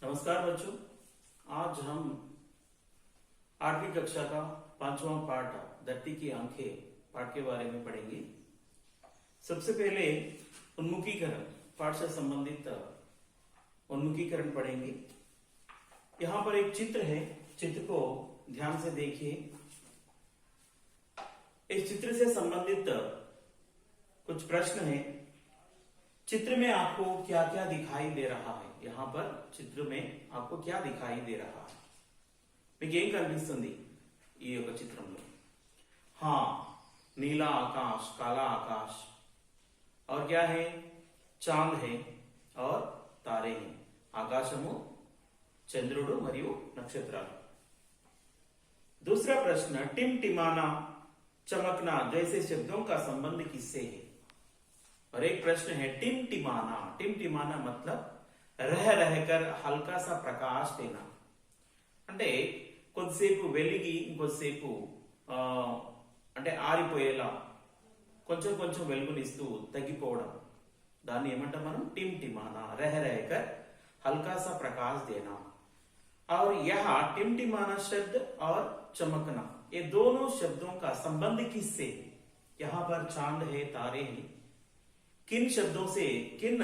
नमस्कार बच्चों। आज हम 8वीं कक्षा का 5वां पाठ धरती की आंखें पाठ के बारे में पढ़ेंगे। सबसे पहले उन्मुखीकरण पाठ से संबंधित उन्मुखीकरण पढ़ेंगे। यहाँ पर एक चित्र है, चित्र को ध्यान से देखिए। इस चित्र से संबंधित कुछ प्रश्न है। चित्र में आपको क्या क्या दिखाई दे रहा है? यहाँ पर चित्र में आपको क्या दिखाई दे रहा है? మీకేం కనిపిస్తుంది ఈ యొక్క చిత్రంలో? हाँ, नीला आकाश, काला आकाश, और क्या है? चांद है और तारे हैं। आकाशము, चंद्रुడు మరియు నక్షత్రాలు। दूसरा प्रश्न, टिमटिमाना, चमकना जैसे शब्दों का संबंध किससे है? और एक प्रश्न है टिमटिमाना। टिमटिमाना मतलब रह रहकर हल्का सा प्रकाश देना, అంటే కొద్దిసేపు వెలిగి ఇంకొద్దిసేపు అంటే ఆరిపోయేలా కొంచెం కొంచెం వెలుగునిస్తూ తగ్గిపోవడం, దాన్ని ఏమంటాం మనం? टिमटिमाना, रह रहकर हल्का सा प्रकाश देना। और यहाँ टिमटिमाना शब्द और चमकना, ये दोनों शब्दों का संबंध किससे है? यहाँ पर चांद है, तारे हैं, किन शब्दों से, किन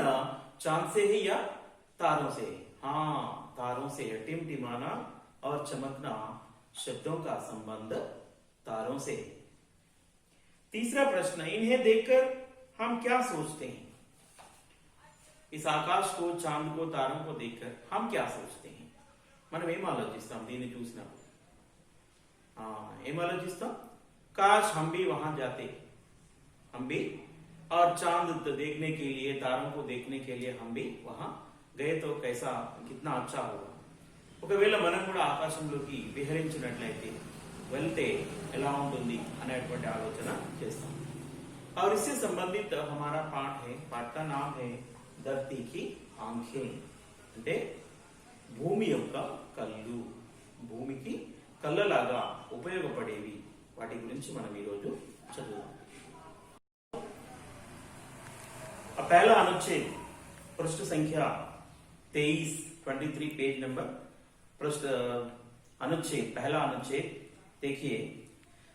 चांद से है या तारों से? हाँ, तारों से है। टिमटिमाना और चमकना शब्दों का संबंध तारों से है। तीसरा प्रश्न, इन्हें देखकर हम क्या सोचते हैं? इस आकाश को, चांद को, तारों को देखकर हम क्या सोचते हैं? మనం ఏం ఆలోచిస్తాం దీన్ని చూసినప్పుడు? ఏం ఆలోచిస్తాం? काश हम भी वहां जाते, हम भी, और चांद देखने के लिए, तारों को देखने के लिए हम भी वहां गए तो कैसा, कितना अच्छा होगा। ఒకవేళ మనం కూడా ఆకాశంలోకి విహరించినట్లయితే, వెళ్తే ఎలా ఉంటుంది అనేటువంటి ఆలోచన చేస్తాం। और इससे संबंधित हमारा पाठ है, पाठ का नाम है धरती की आंखें। అంటే భూమి యొక్క కళ్ళు, భూమికి కళ్ళలాగా ఉపయోగపడేవి, వాటి గురించి మనం ఈరోజు చదువుదాం। पहला अनुच्छेद पृष्ठ संख्या 23 पेज नंबर पृष्ठ अनुच्छेद, पहला अनुच्छेद देखिए।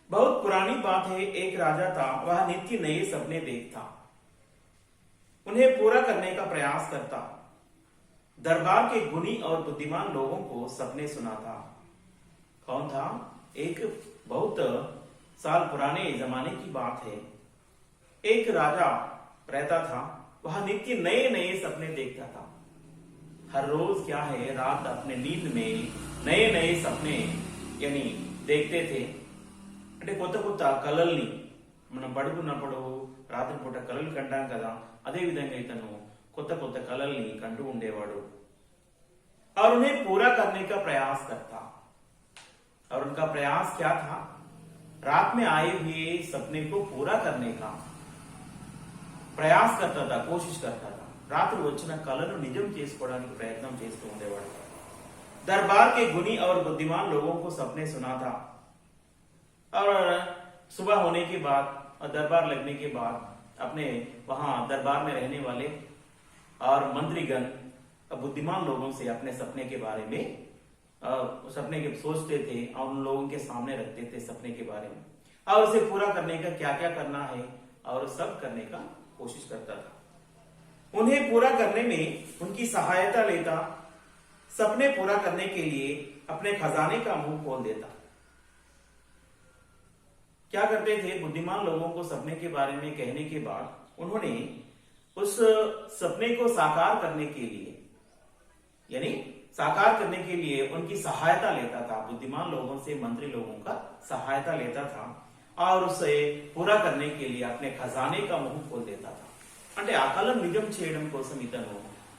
बहुत पुरानी बात है, एक राजा था, वह नित्य नए सपने देखता, उन्हें पूरा करने का प्रयास करता, दरबार के गुणी और बुद्धिमान लोगों को सपने सुनाता। कौन था? एक बहुत साल पुराने जमाने की बात है। एक राजा रहता था, वह नित्य नए नए सपने देखता था। हर रोज क्या है, रात अपने नींद में नए नए सपने यानी देखते थे। అంటే కొత్త కొత్త కలల్ని మనం పడుకున్నప్పుడు రాత్రిపూట కలలు కంటాం కదా, అదే విధంగా ఇతను కొత్త కొత్త కలల్ని కంటూ ఉండేవాడు। और उन्हें पूरा करने का प्रयास करता, और उनका प्रयास क्या था? रात में आए हुए सपने को पूरा करने का ప్రయాస करता था, कोशिश करता था। రాత్రి వచ్చిన కలను నిజం చేసుకోవడానికి ప్రయత్నం చేస్తూ ఉండేవాడు। दरबार के गुणी और बुद्धिमान लोगों को सपने सुनाता, और सुबह होने के बाद और दरबार लगने के बाद अपने वहां दरबार में रहने वाले और मंत्रीगण बुद्धिमान लोगों से अपने सपने के बारे में सपने के सोचते थे और उन लोगों के सामने रखते थे सपने के बारे में, और उसे पूरा करने का क्या क्या करना है और सब करने का कोशिश करता था। उन्हें पूरा करने में उनकी सहायता लेता, सपने पूरा करने के लिए अपने खजाने का मुंह खोल देता। क्या करते थे? बुद्धिमान लोगों को सपने के बारे में कहने के बाद उन्होंने उस सपने को साकार करने के लिए, यानी साकार करने के लिए उनकी सहायता लेता था। बुद्धिमान लोगों से, मंत्री लोगों का सहायता लेता था और उसे पूरा करने के लिए अपने खजाने का मुंह खोल देता था। అంటే ఆ కళను నిజం చేయడం కోసం ఇతను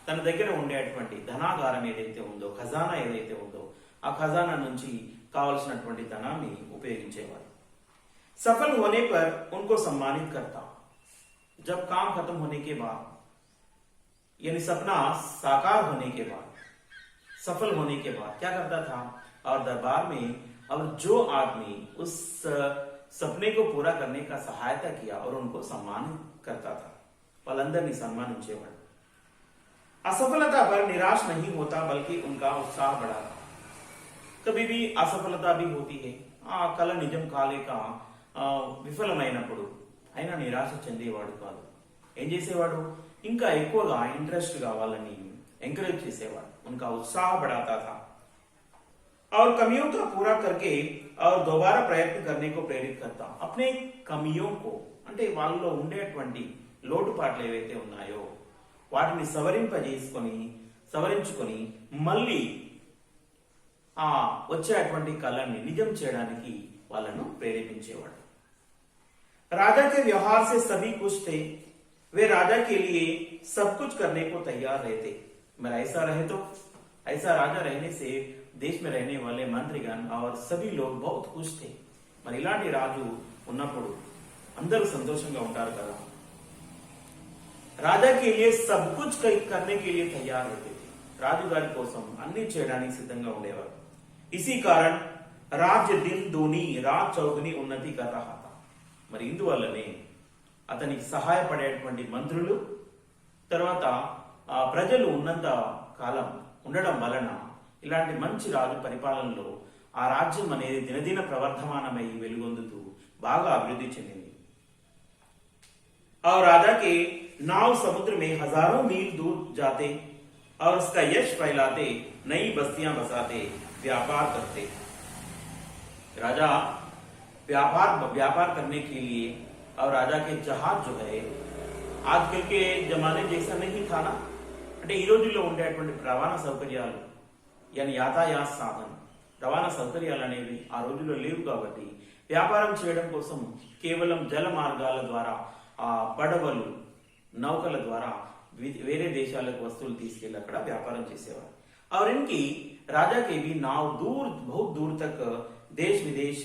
తన దగ్గర ఉండేటువంటి ధనాగారం ఏదైతే ఉందో, ఖజానా ఏదైతే ఉందో, ఆ ఖజానా నుంచి కావలసినటువంటి ధనాన్ని ఉపయోగించేవాడు। सफल होने पर उनको सम्मानित करता, जब काम खत्म होने के बाद, यानी सपना साकार होने के बाद, सफल होने के बाद क्या करता था? और दरबार में और जो आदमी उस सपने को पूरा करने का सहायता किया और उनको सम्मानित करता था, వాళ్ళందరినీ సన్మానించేవాడు। असफलता पर निराश नहीं होता बल्कि उनका उत्साह बढ़ाता। कभी भी असफलता भी होती है, కళ నిజం కాలేక విఫలమైనప్పుడు అయినా నిరాశ చెందేవాడు కాదు. ఏం చేసేవాడు, ఇంకా ఎక్కువగా ఇంట్రెస్ట్ గా వాళ్ళని ఎంకరేజ్ చేసేవాడు. उनका उत्साह बढ़ाता था और कमियों का पूरा करके और दोबारा प्रयत्न करने को प्रेरित करता. अपने కమియోं को అంటే వాళ్ళలో ఉండేటువంటి లోటుపాట్లు ఏవైతే ఉన్నాయో వాటిని సవరించుకొని మళ్ళీ వచ్చేటువంటి కళని నిజం చేయడానికి వాళ్ళను ప్రేరేపించేవాడు. राजा के व्यवहार से सभी खुश थे, वे राजा के लिए सब कुछ करने को तैयार रहते. मेरा ऐसा रहे तो, ऐसा राजा रहने से देश में रहने वाले मंत्रीगण और सभी लोग बहुत खुश थे. మరి ఇలాంటి రాజు ఉన్నప్పుడు అందరూ సంతోషంగా ఉంటారు కదా. రాజా के लिए सब कुछ करने के लिए तैयार रहते थे. రాజుగారి కోసం అన్ని చేయడానికి సిద్ధంగా ఉండేవారు. इसी कारण राज्य दिन दूनी रात चौगुनी ఉన్నతి कर रहा था. మరి ఇందువల్లనే అతనికి సహాయపడేటువంటి మంత్రులు తర్వాత ప్రజలు ఉన్నంత కాలం ఉండడం వలన ఇలాంటి మంచి రాజు పరిపాలనలో ఆ రాజ్యం అనేది దినదిన ప్రవర్ధమానమై వెలుగొందుతూ బాగా అభివృద్ధి చెందింది. और राजा के नाव समुद्र में हजारों मील दूर जाते और उसका यश फैलाते, नई बस्तियां बसाते, व्यापार करते. राजा व्यापार करने के लिए और राजा के जहाज जो है आजकल के जमाने जैसा नहीं था ना. అంటే ఈ రోజుల్లో ఉండేటువంటి రవాణా సౌకర్యాలు యాతాయాత సాధన రవాణా సౌకర్యాలు అనేవి ఆ రోజుల్లో లేవు కాబట్టి వ్యాపారం చేయడం కోసం కేవలం జల మార్గాల ద్వారా పడవలు నౌకల ద్వారా వేరే దేశాలకు వస్తువులు తీసుకెళ్లి అక్కడ వ్యాపారం చేసేవారు. और इनकी राजा के भी नाव बहुत दूर तक देश विदेश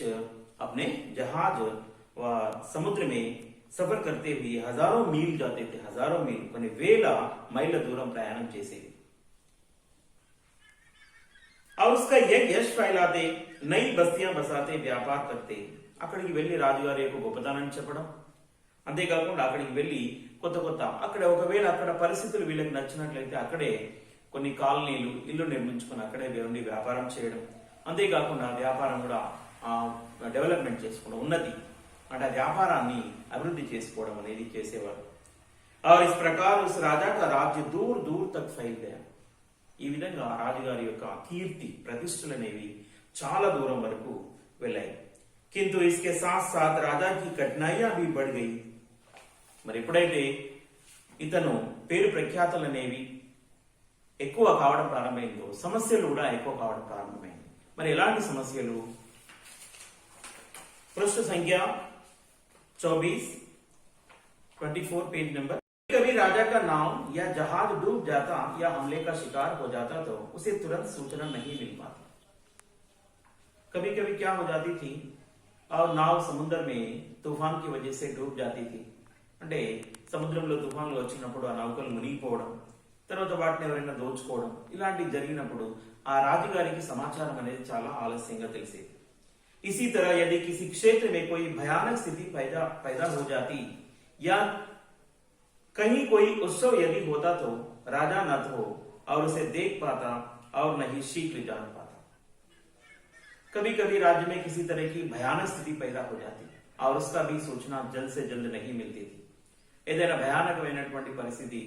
अपने जहाज व समुद्र में सफर करते हुए हजारों मील जाते थे. हजारों मील కొన్ని వేల మైళ్ళ దూరం ప్రయాణం చేసేవి. और उसका यश फैलाते, नई बस्तियां बसाते, व्यापार करते. అక్కడికి వెళ్లి రాజుగారి యొక్క గొప్పతనాన్ని చెప్పడం, అంతేకాకుండా అక్కడికి వెళ్లి కొత్త అక్కడ ఒకవేళ అక్కడ పరిస్థితులు వీళ్ళకి నచ్చినట్లయితే అక్కడే కొన్ని కాలనీలు ఇల్లు నిర్మించుకుని అక్కడే ఉండి వ్యాపారం చేయడం, అంతేకాకుండా వ్యాపారం కూడా డెవలప్మెంట్ చేసుకోవడం, ఉన్నతి అంటే వ్యాపారాన్ని అభివృద్ధి చేసుకోవడం అనేది చేసేవారు. और इस प्रकार उस राजा का राज्य दूर दूर तक फैल गया. ఈ విధంగా రాజుగారి యొక్క కీర్తి ప్రతిష్టలు అనేవి చాలా దూరం వరకు వెళ్ళాయి. किंतु इसके साथ साथ राजा की कठिनाइयां भी बढ़ गई. మరి ఎప్పుడైతే ఇతను పేరు ప్రఖ్యాతలు అనేవి ఎక్కువ కావడం ప్రారంభమైందో సమస్యలు కూడా ఎక్కువ కావడం ప్రారంభమైంది. మరి ఎలాంటి సమస్యలు? पृष्ठ संख्या 24 पेज नंबर. कभी राजा का नाव या जहाज डूब जाता या हमले का शिकार हो जाता तो उसे तुरंत सूचना नहीं मिल पाती. कभी कभी क्या हो जाती थी, और नाव समुद्र में तूफान की वजह से डूब जाती थी. అంటే సముద్రంలో తుఫాన్లు వచ్చినప్పుడు ఆ నౌకలు మునిగిపోవడం, తర్వాత వాటిని ఎవరైనా దోచుకోవడం, ఇలాంటివి జరిగినప్పుడు ఆ రాజుగారికి సమాచారం అనేది చాలా ఆలస్యంగా తెలిసేది. इसी तरह यदि किसी क्षेत्र में कोई भयानक स्थिति पैदा हो जाती या कहीं कोई उत्सव यदि होता तो राजा न तो और उसे देख पाता और न ही शीघ्र जान पाता. कभी कभी राज्य में किसी तरह की भयानक स्थिति पैदा हो जाती और उसका भी सूचना जल्द से जल्द नहीं मिलती थी. ఏదైనా భయానకమైనటువంటి పరిస్థితి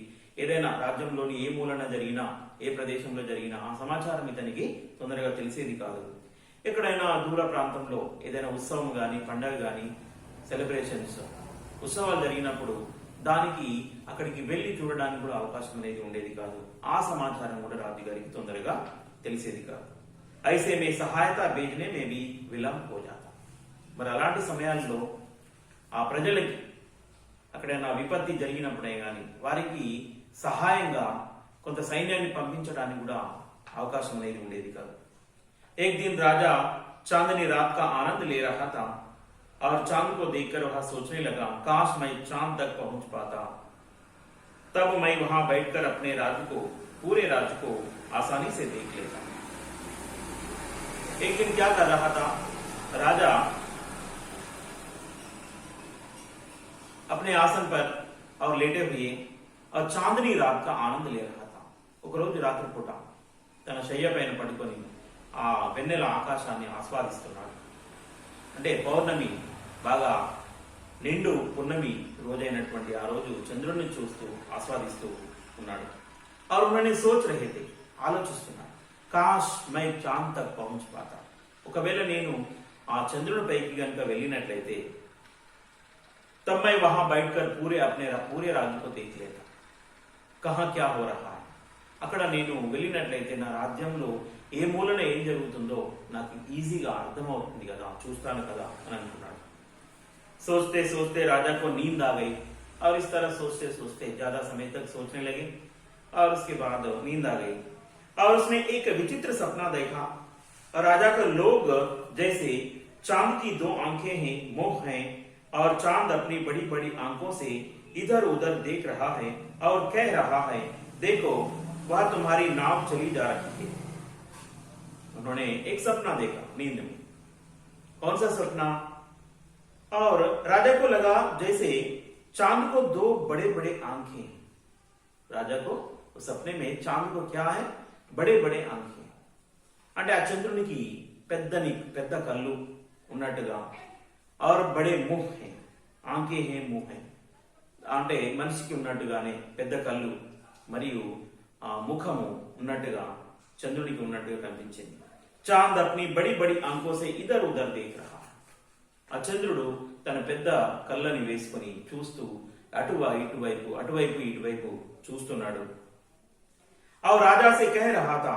ఏదైనా రాజ్యంలోని ఏ మూలన జరిగినా ఏ ప్రదేశంలో జరిగినా ఆ సమాచారం ఇతనికి తొందరగా తెలిసేది కాదు. ఎక్కడైనా దూర ప్రాంతంలో ఏదైనా ఉత్సవం గాని పండగ గాని సెలబ్రేషన్స్ ఉత్సవాలు జరిగినప్పుడు దానికి అక్కడికి వెళ్లి చూడడానికి కూడా అవకాశం అనేది ఉండేది కాదు. ఆ సమాచారం కూడా రాజుగారికి తొందరగా తెలిసేది కాదు. ऐसे में सहायता भेजने में भी विलंब हो जाता. మరి అలాంటి సమయాల్లో ఆ ప్రజలకి అక్కడైనా విపత్తి జరిగినప్పుడే గాని వారికి సహాయంగా కొంత సైన్యాన్ని పంపించడానికి కూడా అవకాశం అనేది ఉండేది కాదు. एक दिन राजा चांदनी रात का आनंद ले रहा था और चांद को देखकर वह सोचने लगा, काश मैं चांद तक पहुंच पाता, तब मैं वहां बैठकर अपने पूरे राज्य को आसानी से देख लेता. एक दिन क्या कर रहा था राजा, अपने आसन पर और लेटे हुए और चांदनी रात का आनंद ले रहा था. ఒకరోజు రాత్రిపూట తన శయ్య పైన పడుకొని ఆ వెన్నెల ఆకాశాన్ని ఆస్వాదిస్తున్నాడు. అంటే పౌర్ణమి బాగా నిండు పున్నమి రోజైనటువంటి ఆ రోజు చంద్రుడిని చూస్తూ ఆస్వాదిస్తూ ఉన్నాడు. और उन्होंने सोच रहे थे, ఆలోచిస్తున్నాడు, కాష్ మై చాంద్ తక్ పहुंच पाता, ఒకవేళ నేను ఆ చంద్రుడి పైకి గనుక వెళ్ళినట్లయితే तब मैं वहां बैठकर पूरे राज्य को देख लेता, कहां क्या हो रहा है, అక్కడ నేను వెళ్ళినట్లయితే నా రాజ్యంలో ఏ మూలన ఏం జరుగుతుందో నాకు ఈజీగా అర్థమవుతుంది కదా, చూస్తాను కదా అని అనుకున్నాడు. सोचते सोचते राजा को नींद आ गई और इस तरह सोचते सोचते ज्यादा समय तक सोचने लगे और उसके बाद नींद आ गई और उसने एक विचित्र सपना देखा। और राजा का लोग जैसे चांद की दो आंखें हैं, मुंह हैं, और चांद अपनी बड़ी बड़ी आंखों से इधर उधर देख रहा है और कह रहा है, देखो वह तुम्हारी नाव चली जा रही है। उन्होंने एक सपना देखा नींद में। कौन सा सपना? और राजा को लगा जैसे चांद को दो बड़े बड़े आंखें, राजा को सपने में चांद को क्या है, बड़े बड़े आंखें, అంటే ఆ చంద్రునికి పెద్ద కళ్ళు ఉన్నట్టుగా, और बड़े मुंह है, आंखें हैं मुंह है, అంటే మనిషికి ఉన్నట్టుగానే పెద్ద కళ్ళు మరియు ముఖము ఉన్నట్టుగా చంద్రునికి ఉన్నట్టుగా కనిపించింది. చాంద్ अपनी बड़ी बड़ी आंखों से इधर उधर देख रहा, ఆ చంద్రుడు తన పెద్ద కళ్ళని వేసుకొని చూస్తూ అటువైపు ఇటువైపు చూస్తున్నాడు. और राजा से कह रहा था,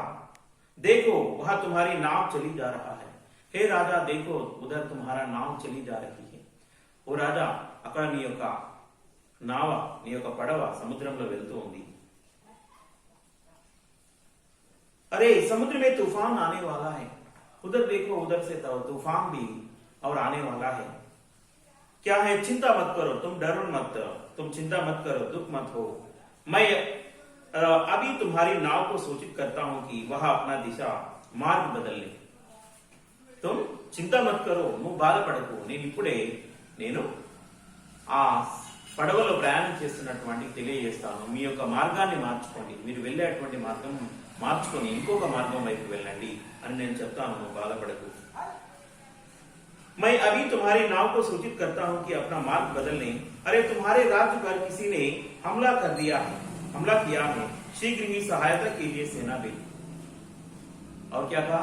देखो वह तुम्हारी नाव चली जा रहा है, हे राजा देखो उधर तुम्हारा नाव चली जा रही है. ఓ రాజా, అక్కడ నీ యొక్క నావ, నీ యొక్క పడవ సముద్రంలో వెళ్తూ ఉంది. अरे समुद्र में तूफान आने वाला है, उधर देखो उधर से तूफान भी और आने वाला है. क्या है? चिंता मत करो, तुम डरो मत, तुम चिंता मत करो, दुख मत हो. मैं अभी तुम्हारी नाव को सूचित करता हूं कि वह अपना दिशा मार्ग बदल ले. तुम चिंता मत करो, నువ్వు బాధపడకు, నేను ఆ పడవలో ప్రయాణం చేస్తున్నటువంటి తెలియజేస్తాను, మీ యొక్క మార్గాన్ని మార్చుకోండి, మీరు వెళ్ళేటువంటి మార్గం మార్చుకొని ఇంకొక మార్గం వైపు వెళ్ళండి అని నేను చెప్తాను, నువ్వు బాధపడకు. मैं अभी तुम्हारी नाव को सूचित करता हूं कि अपना मार्ग बदल लें. अरे तुम्हारे राज्य पर किसी ने हमला किया है, शीघ्र ही सहायता के लिए सेना भेज. और क्या कहा?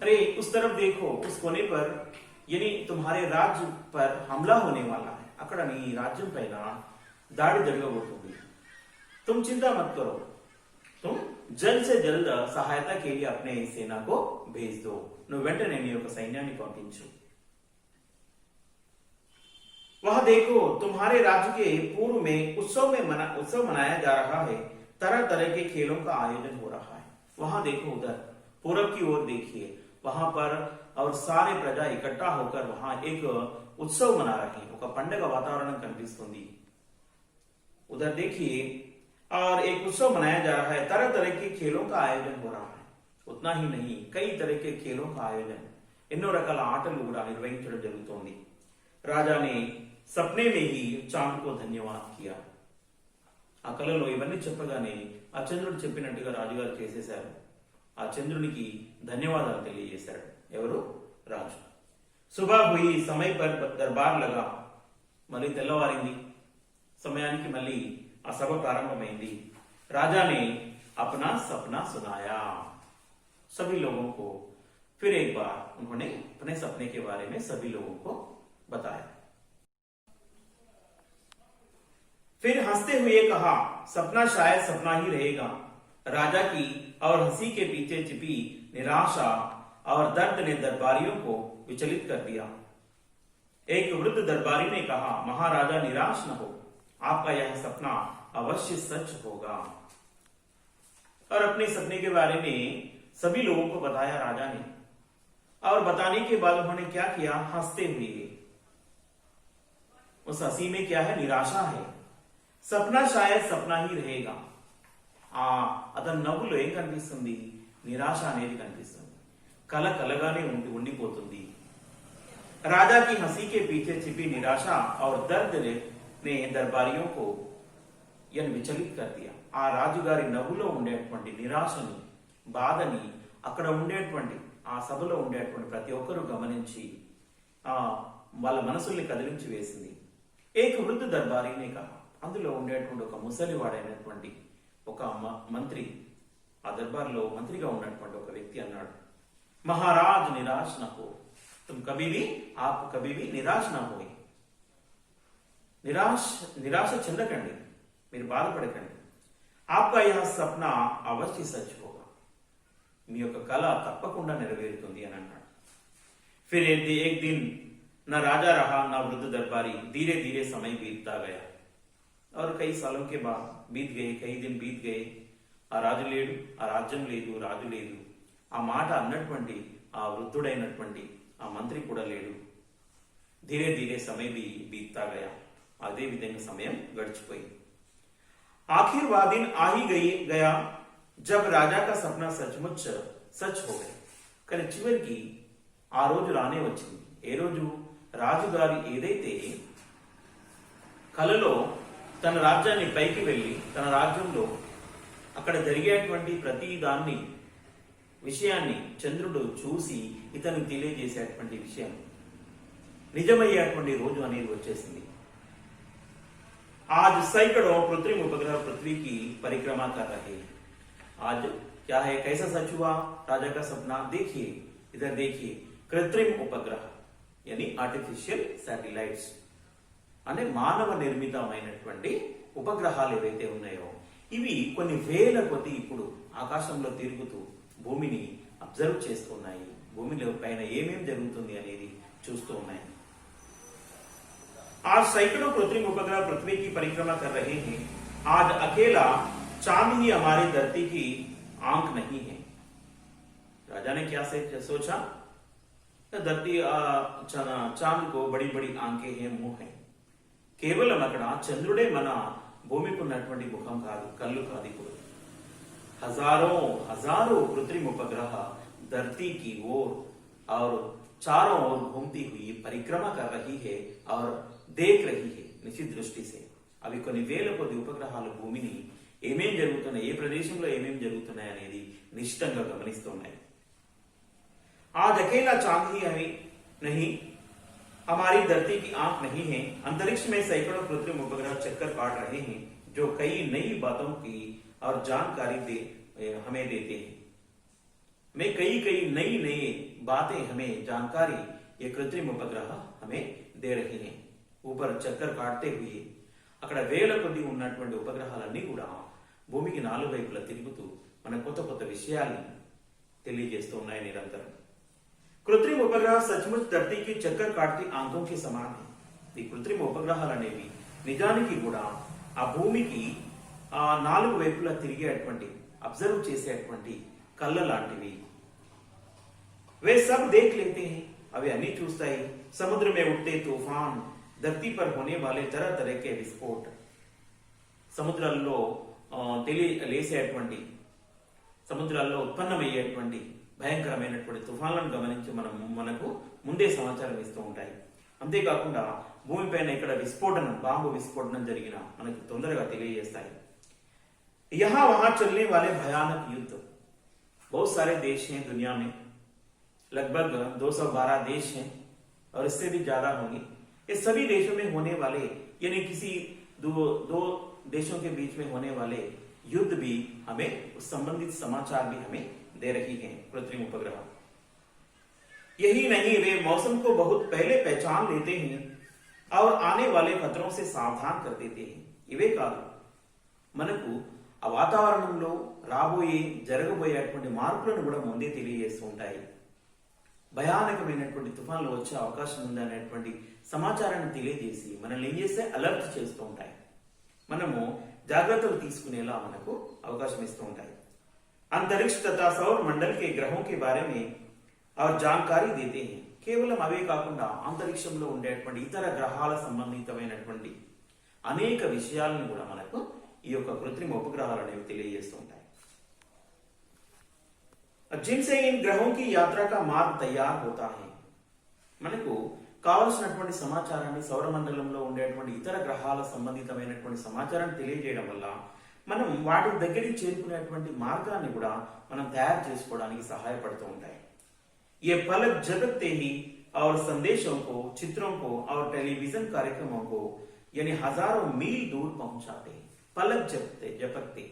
अरे उस तरफ देखो, उस कोने पर, यानी तुम्हारे राज्य पर हमला होने वाला है, అక్కడ నీ రాజ్యం పైన దాడి జరగబోతుంది. तुम चिंता मत करो, तुम जल्द से जल्द सहायता के लिए अपने सेना को भेज दो, నువ్వు వెంటనే నీ యొక్క సైన్యాన్ని పంపించు. वह देखो तुम्हारे राज्य के पूर्व में उत्सव मनाया जा रहा है, तरह तरह के खेलों का आयोजन हो रहा है. वहां देखो, उधर पूरब की ओर देखिए, वहां पर और सारे प्रजा इकट्ठा होकर वहां एक उत्सव मना रहे हैं, ఒక పండగ వాతావరణం కనిపిస్తుంది. उधर देखिए, और एक उत्सव मनाया जा रहा है, तरह तरह के खेलों का आयोजन हो रहा है. उतना ही नहीं, कई तरह के खेलों का आयोजन, ఎన్నో రకాల ఆటలు కూడా నిర్వహించడం జరుగుతోంది. राजा ने सपने में ही चांद को धन्यवाद किया. ఆ కలలో ఇవన్నీ చెప్పగానే ఆ చంద్రుడు చెప్పినట్టుగా రాజుగారు చేసేశారు. ఆ చంద్రునికి ధన్యవాదాలు తెలియజేశాడు. ఎవరు? రాజు. सुबह हुई, समय पर दरबार लगा. మళ్ళీ తెల్లవారింది, సమయానికి మళ్ళీ ఆ సభ ప్రారంభమైంది. राजा ने अपना सपना सुनाया. सभी लोगों को फिर एक बार उन्होंने अपने सपने के बारे में सभी लोगों को बताया. फिर हंसते हुए कहा, सपना शायद सपना ही रहेगा. राजा की और हंसी के पीछे छिपी निराशा और दर्द ने दरबारियों को विचलित कर दिया. एक वृद्ध दरबारी ने कहा, महाराजा निराश न हो, आपका यह सपना अवश्य सच होगा. और अपने सपने के बारे में सभी लोगों को बताया राजा ने. और बताने के बाद उन्होंने क्या किया? हंसते हुए, उस हंसी में क्या है? निराशा है. सपना शायद सपना ही रहेगा. అతని నవ్వులో ఏం కనిపిస్తుంది? నిరాశ అనేది కనిపిస్తుంది. కల కలగానే ఉండిపోతుంది. राजा की हंसी के पीछे छिपी निराशा और दर्द ने दरबारियों को ఈయన విచలిత్ కర్ దియా. ఆ రాజుగారి నవ్వులో ఉండేటువంటి నిరాశని, బాధని అక్కడ ఉండేటువంటి ఆ సభలో ఉండేటువంటి ప్రతి ఒక్కరూ గమనించి వాళ్ళ మనసుల్ని కదిలించి వేసింది. ఏక వృద్ధ దర్బారీనే కహా. అందులో ఉండేటువంటి ఒక ముసలివాడైనటువంటి ఒక మంత్రి, ఆ దర్బార్లో మంత్రిగా ఉన్నటువంటి ఒక వ్యక్తి అన్నాడు, మహారాజ్ నిరాశ్ నా హో, తుమ్ కభీ భీ ఆప్ కభీ భీ నిరాశ్ నా హోయ్. నిరాశ చెందకండి, మీరు బాధపడకండి. ఆప్కా యహ్ సప్నా అవశ్య సచ్ హోగా. మీ యొక్క కళ తప్పకుండా నెరవేరుతుంది అని అన్నాడు. फिर एक दिन न राजा रहा न वृद्ध दरबारी, धीरे धीरे समय बीतता गया. और कई सालों के बाद बीत गए, कई दिन बीत गए. ఆ రాజు లేడు, ఆ రాజ్యం లేదు, రాజు లేదు. ఆ మాట అన్నటువంటి ఆ వృద్ధుడైనటువంటి ఆ మంత్రి కూడా లేడు. ధీరే ధీరే సమయ బీత్తా గయా. అదే విధంగా సమయం గడిచిపోయింది. आखिर वह दिन आ ही गया जब राजा का सपना सचमुच सच हो गया. కానీ చివరికి ఆ రోజు రానే వచ్చింది. ఏ రోజు? రాజుగారి ఏదైతే కలలో తన రాజ్యాన్ని పైకి వెళ్ళి తన రాజ్యంలో అక్కడ జరిగేటువంటి ప్రతి దాన్ని విషయాన్ని చంద్రుడు చూసి ఇతనికి తెలియజేసేటువంటి విషయం నిజమయ్యేటువంటి రోజు అనేది వచ్చేసింది. आज सैकड़ों कृत्रिम उपग्रह पृथ्वी की परिक्रमा कर रहे हैं. आज क्या है, कैसा सच हुआ राजा का सपना? देखिए, इधर देखिए, कृत्रिम उपग्रह यानी ఆర్టిఫిషియల్ శాటిలైట్స్ అంటే మానవ నిర్మితమైనటువంటి ఉపగ్రహాలు ఏవైతే ఉన్నాయో ఇవి కొన్ని వేల కొద్ది ఇప్పుడు ఆకాశంలో తిరుగుతూ భూమిని అబ్జర్వ్ చేస్తున్నాయి. భూమిలో పైన ఏమేం జరుగుతుంది అనేది చూస్తూ ఉన్నాయి. आज सैकड़ों कृत्रिम उपग्रह पृथ्वी की परिक्रमा कर रहे हैं. आज अकेला चांद ही हमारी धरती की आंख नहीं है. राजा ने क्या सोचा? धरती चांद को बड़ी बड़ी आंखें हैं, मुंह है. కేవలం అక్కడ చంద్రుడే మన భూమికి ఉన్నటువంటి ముఖం కాదు, కళ్ళు కాదు. ఇప్పుడు हजारों कृत्रिम उपग्रह धरती की ओर और चारों ओर घूमती हुई परिक्रमा कर रही है और देख रही है నిశ్చిత దృష్టి से. అవి కొన్ని వేల కొద్ది ఉపగ్రహాలు భూమిని ఏమేం జరుగుతున్నాయి, ఏ ప్రదేశంలో ఏమేం జరుగుతున్నాయి అనేది నిశ్చితంగా గమనిస్తున్నాయి. आज अकेला चांद ही नहीं, हमारी धरती की आंख नहीं है. अंतरिक्ष में सैकड़ों कृत्रिम उपग्रह चक्कर काट रहे हैं जो कई नई बातों की और जानकारी हमें देते हैं. में कई नई बातें हमें जानकारी ये कृत्रिम उपग्रह हमें दे रहे हैं. ऊपर चक्कर काटते हुए అక్కడ వేల కొద్ది ఉన్నటువంటి ఉపగ్రహాలన్నీ కూడా భూమికి నాలుగు వైపులా తిరుగుతూ మన కొత్త కొత్త విషయాల్ని తెలియజేస్తూ ఉన్నాయి నిరంతరం. కృత్రిమ ఉపగ్రహ సచ్ముచ్ ధరతీ కి చక్కర్ కాట్తి ఆంఖోं के समान है. ఈ కృత్రిమ ఉపగ్రహాలు అనేవి నిజానికి కూడా ఆ భూమికి నాలుగు వైపులా తిరిగేటువంటి అబ్జర్వ్ చేసేటువంటి కళ్ళ లాంటివి. वे सब देख लेते हैं, అవి అన్ని చూస్తాయి. समुद्र में उठते तूफान, धरती पर होने वाले तरह तरह के विस्फोट, సముద్రాల్లో లేసేటువంటి సముద్రాల్లో ఉత్పన్నమయ్యేటువంటి భయంకరమైనటువంటి తుఫాన్లను గమనించి మనకు ముందే సమాచారం ఇస్తూ ఉంటాయి. అంతేకాకుండా భూమిపైన ఇక్కడ విస్ఫోటనం, బాంబు విస్ఫోటనం జరిగిన మనకు తొందరగా తెలియజేస్తాయి. यहाँ वहां चलने वाले भयानक युद्ध, बहुत सारे देश हैं दुनिया में, लगभग 212 देश हैं और इससे भी ज्यादा होंगे. ये सभी देशों में होने वाले यानी किसी दो देशों के बीच में होने वाले युद्ध भी हमें उस संबंधित समाचार भी हमें दे रही है कृत्रिम उपग्रह. यही नहीं, वे मौसम को बहुत पहले पहचान लेते हैं और आने वाले खतरों से सावधान कर देते हैं. ఇవే కాదు, మనకు ఆ వాతావరణంలో రాబోయే జరగబోయేటువంటి మార్పులను కూడా ముందే తెలియజేస్తూ ఉంటాయి. భయానకమైనటువంటి తుఫాన్లు వచ్చే అవకాశం ఉందనేటువంటి సమాచారాన్ని తెలియజేసి మనల్ని ఏం చేస్తే అలర్ట్ చేస్తూ ఉంటాయి. మనము జాగ్రత్తలు తీసుకునేలా మనకు అవకాశం ఇస్తూ ఉంటాయి. अंतरिक्ष तथा सौर मंडल के ग्रहों के बारे में और जानकारी देते हैं. కేవలం అవే కాకుండా అంతరిక్షంలో ఉండేటువంటి ఇతర గ్రహాల సంబంధితమైనటువంటి అనేక విషయాలను కూడా మనకు ఈ యొక్క కృత్రిమ ఉపగ్రహాలు అనేవి తెలియజేస్తూ ఉంటాయి. जिनसे इन ग्रहों की यात्रा का मार्ग तैयार होता है. మనకు కావలసినటువంటి సమాచారాన్ని సౌరమండలంలో ఉండేటువంటి ఇతర గ్రహాల సంబంధితమైనటువంటి సమాచారాన్ని తెలియజేయడం వల్ల మనం వాటి దగ్గరికి చేరుకునేటువంటి మార్గాన్ని కూడా మనం తయారు చేసుకోవడానికి సహాయపడుతూ ఉంటాయి. ये पलक झपकते ही और संदेशों को, चित्रों को और टेलीविजन कार्यक्रमों को यानी हजारों मील दूर पहुंचाते हैं. పలక్ జపక్తే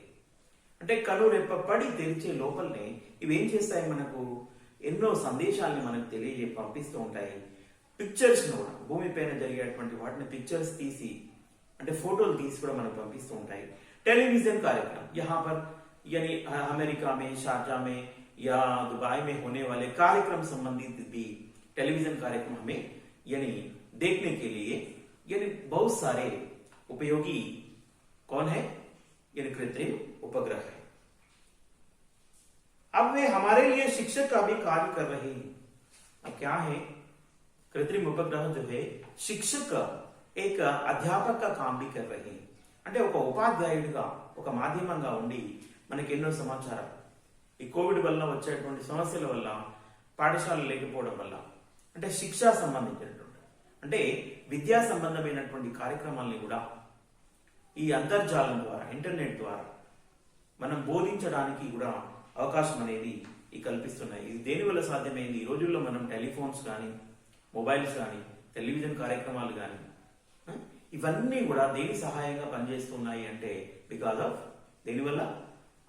అంటే కళ్ళు రెప్ప పడి తెరిచే లోపలనే ఇవి ఏం చేస్తాయి, మనకు ఎన్నో సందేశాలని మనకు పంపిస్తూ ఉంటాయి. పిక్చర్స్ ను కూడా భూమిపైన జరిగేటువంటి వాటిని పిక్చర్స్ తీసి అంటే ఫోటోలు తీసి కూడా మనకు పంపిస్తూ ఉంటాయి. टेलीविजन कार्यक्रम यहाँ पर यानी अमेरिका में, शारजा में या दुबई में होने वाले कार्यक्रम संबंधित भी टेलीविजन कार्यक्रम हमें यानी देखने के लिए यानी बहुत सारे उपयोगी कौन है, यानी कृत्रिम उपग्रह है. अब वे हमारे लिए शिक्षक का भी कार्य कर रहे हैं. अब क्या है, कृत्रिम उपग्रह जो है शिक्षक एक अध्यापक का काम भी कर रहे हैं. అంటే ఒక ఉపాధ్యాయుడిగా ఒక మాధ్యమంగా ఉండి మనకి ఎన్నో సమాచారం ఈ కోవిడ్ వల్ల వచ్చేటువంటి సమస్యల వల్ల పాఠశాలలు లేకపోవడం వల్ల అంటే శిక్షా సంబంధించినటువంటి అంటే విద్యా సంబంధమైనటువంటి కార్యక్రమాల్ని కూడా ఈ అంతర్జాలం ద్వారా ఇంటర్నెట్ ద్వారా మనం బోధించడానికి కూడా అవకాశం అనేది ఈ కల్పిస్తున్నాయి. ఇది దేని వల్ల సాధ్యమైంది, ఈ రోజుల్లో మనం టెలిఫోన్స్ కానీ మొబైల్స్ కానీ టెలివిజన్ కార్యక్రమాలు కానీ ఇవన్నీ కూడా దేని సహాయంగా పనిచేస్తున్నాయి అంటే బికాజ్ ఆఫ్ దేనివల్ల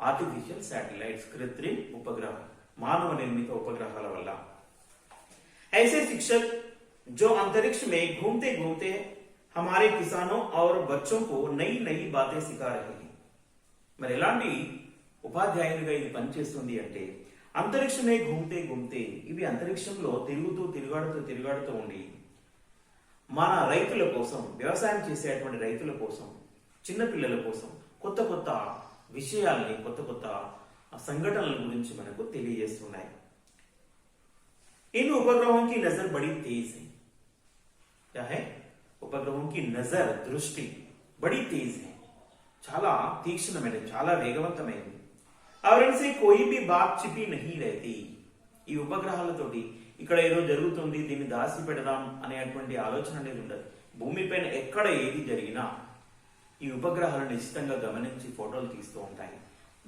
ఆర్టిఫిషిयल सैटेलाइट्स कृत्रिम उपग्रह मानव निर्मित उपग्रहाల వల్ల. ऐसे शिक्षक जो अंतरिक्ष में घूमते घूमते हमारे किसानों और बच्चों को नई नई बातें सिखा रहे हैं. మరి ఎలాంటి ఉపాధ్యాయునిగా ఇది పనిచేస్తుంది అంటే అంతరిక్షమే ఘూమ్తే ఘూమ్తే ఇవి అంతరిక్షంలో తిరుగుతూ ఉండి మన రైతుల కోసం, వ్యవసాయం చేసేటువంటి రైతుల కోసం, చిన్నపిల్లల కోసం కొత్త కొత్త విషయాల్ని, కొత్త కొత్త సంఘటనల గురించి మనకు తెలియజేస్తున్నాయి. इन उपग्रहों की नजर बड़ी तेज है. क्या है, उपग्रहों की नजर, दृष्टि बड़ी तेज है, చాలా తీక్షణమైనది, చాలా వేగవంతమైనది. और इनसे कोई भी बात छिपी नहीं रहती. ఈ ఉపగ్రహాలతోటి ఇక్కడ ఏదో జరుగుతుంది దీన్ని దాచి పెడదాం అనేటువంటి ఆలోచన అనేది ఉండదు. భూమిపైన ఎక్కడ ఏది జరిగినా ఈ ఉపగ్రహాలు నిశ్చితంగా గమనించి ఫోటోలు తీస్తూ ఉంటాయి.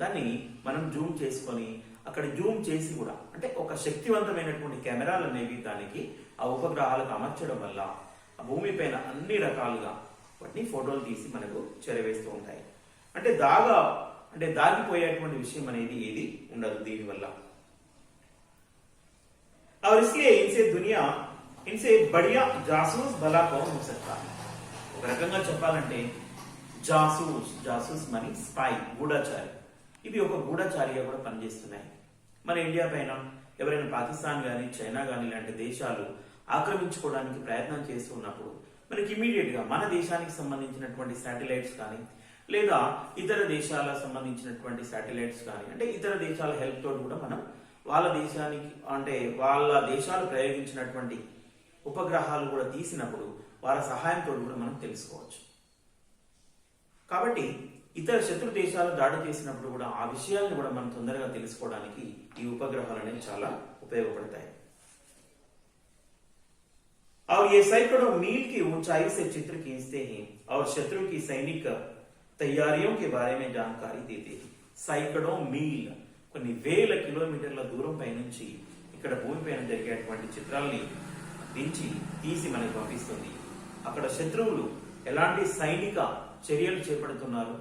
దాన్ని మనం జూమ్ చేసుకొని అక్కడ జూమ్ చేసి కూడా అంటే ఒక శక్తివంతమైనటువంటి కెమెరాలు అనేవి దానికి ఆ ఉపగ్రహాలకు అమర్చడం వల్ల ఆ భూమిపైన అన్ని రకాలుగా వాటిని ఫోటోలు తీసి మనకు చేరవేస్తూ ఉంటాయి. అంటే దాగిపోయేటువంటి విషయం అనేది ఏది ఉండదు దీనివల్ల. और इसलिए इनसे बढ़िया जासूस भला कौन हो सकता है. ఒక రకంగా చెప్పాలంటే జాసూస్ మనీ స్పై, గూఢచారి, ఇవి ఒక గూఢచారిగా కూడా పనిచేస్తున్నాయి. మన ఇండియా పైన ఎవరైనా పాకిస్తాన్ గాని, చైనా గాని లాంటి దేశాలు ఆక్రమించుకోవడానికి ప్రయత్నం చేస్తున్నప్పుడు మనకి ఇమీడియట్ గా మన దేశానికి సంబంధించినటువంటి శాటిలైట్స్ కానీ లేదా ఇతర దేశాలకు సంబంధించినటువంటి శాటిలైట్స్ కానీ అంటే ఇతర దేశాల హెల్ప్ తోటి కూడా మనం వాళ్ళ దేశానికి అంటే వాళ్ళ దేశాలు ప్రయోగించినటువంటి ఉపగ్రహాలు కూడా తీసినప్పుడు వాళ్ళ సహాయంతో కూడా మనం తెలుసుకోవచ్చు. కాబట్టి ఇతర శత్రు దేశాలు దాడి చేసినప్పుడు కూడా ఆ విషయాలను కూడా మనం తొందరగా తెలుసుకోవడానికి ఈ ఉపగ్రహాలు అనేవి చాలా ఉపయోగపడతాయి. और ये सैकड़ों मील की ऊंचाई से चित्र खींचते हैं और शत्रु की सैनिक तैयारियों के बारे में जानकारी देते हैं. सैकड़ों मील కొన్ని వేల కిలోమీటర్ల దూరం పై నుంచి ఇక్కడ భూమిపైన జరిగేటువంటి చిత్రాల్ని తీసి మనకు పంపిస్తుంది. అక్కడ శత్రువులు ఎలాంటి సైనిక చర్యలు చేపడుతున్నారు,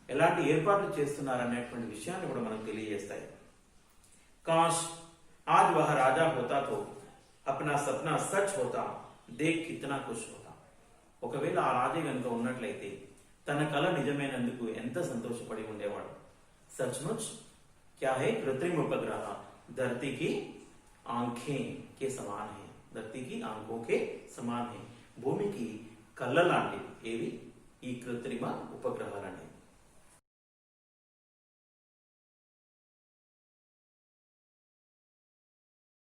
ఎలాంటి ఏర్పాట్లు చేస్తున్నారు అనేటువంటి విషయాన్ని కూడా మనకు తెలియజేస్తాయి. కాష్ ఆజ్ వహ రాజా హోతా తో అప్నా సప్నా సచ్ హోతా దేఖ్ కితనా ఖుష్ హోతా. ఒకవేళ ఆ రాజే కనుక ఉన్నట్లయితే తన కల నిజమైనందుకు ఎంత సంతోషపడి ఉండేవాడు. సచ్ముచ్ क्या है, कृत्रिम उपग्रह धरती की आंखें के समान है, धरती की आंखों के समान है. భూమికి కళ్ళ లాంటివి ఏవి ఈ కృత్రిమ ఉపగ్రహాలనేవి.